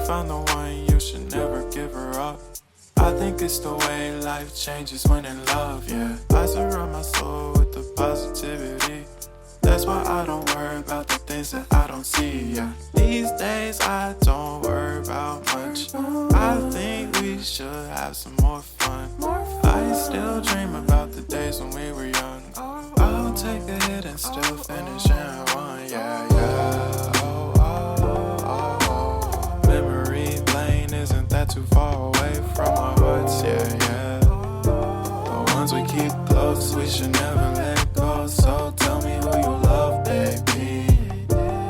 found the one, you should never give her up. I think it's the way life changes when in love, yeah. I surround my soul with the positivity. That's why I don't worry about the things that I don't see, yeah. These days I don't worry about much. I think we should have some more fun. I still dream about the days when we were young. I'll take a hit and still finish in one, yeah, yeah. Oh, oh, oh, oh. Memory lane, isn't that too far away from our hearts, yeah, yeah. The ones we keep close, we should never let go. So tell me who you love, baby.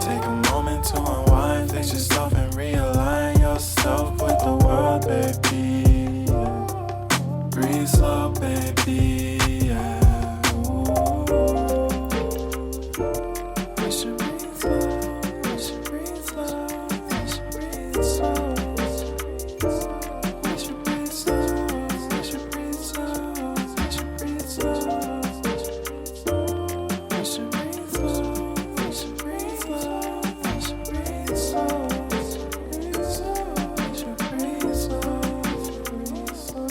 Take a moment to unwind, fix yourself and realign yourself with the world, baby. Breathe slow, baby, yeah. We should breathe slow, we should breathe slow, we should breathe slow. We should breathe slow, we should breathe slow, we should breathe slow. We should breathe slow, we should breathe slow, we should breathe slow. We should breathe slow, breathe slow.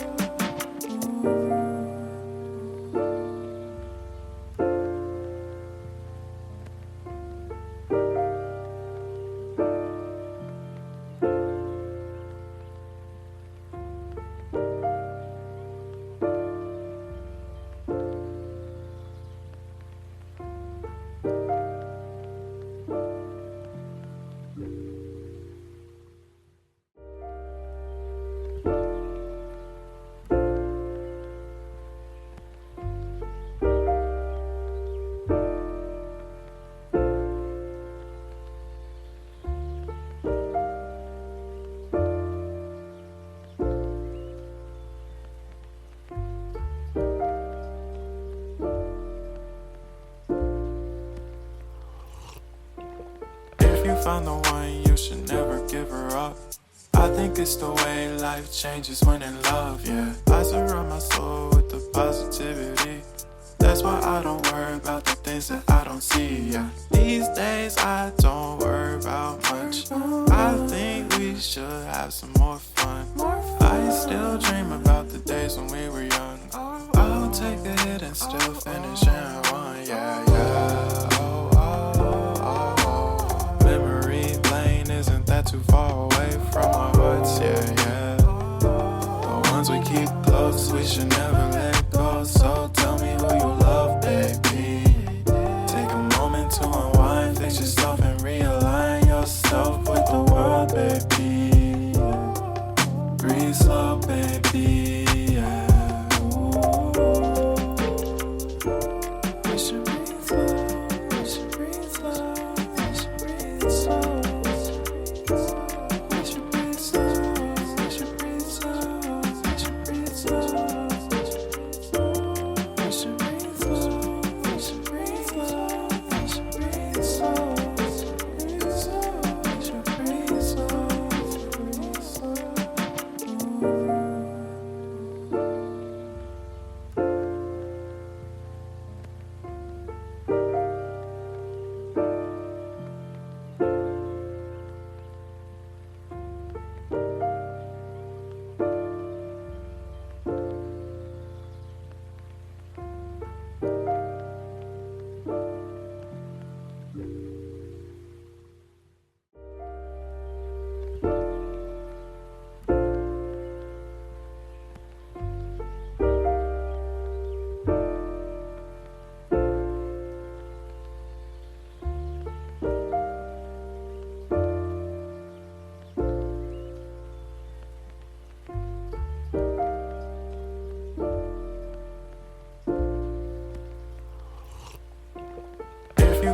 Found the one, you should never give her up. I think it's the way life changes when in love, yeah. I surround my soul with the positivity. That's why I don't worry about the things that I don't see, yeah. These days I don't worry about much. I think we should have some more fun. I still dream about the days when we were young. I'll take a hit and still finish in one, yeah, yeah. Oh, oh, oh, oh. Memory lane, isn't that too far away from our hearts, yeah, yeah. The ones we keep close, we should never let go. So tell me who you love, baby. Take a moment to unwind, fix yourself and realign yourself with the world, baby. Breathe slow, baby, yeah. We should breathe slow, we should breathe slow, we should breathe slow. We should breathe slow, we should breathe slow, we should breathe slow. We should breathe slow, we should breathe slow, we should breathe slow. We should breathe slow, breathe slow.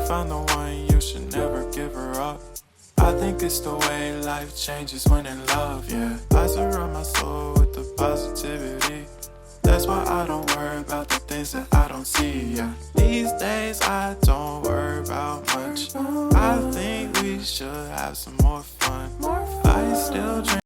Found the one, you should never give her up. I think it's the way life changes when in love, yeah. I surround my soul with the positivity. That's why I don't worry about the things that I don't see, yeah. These days I don't worry about much. I think we should have some more fun. I still dream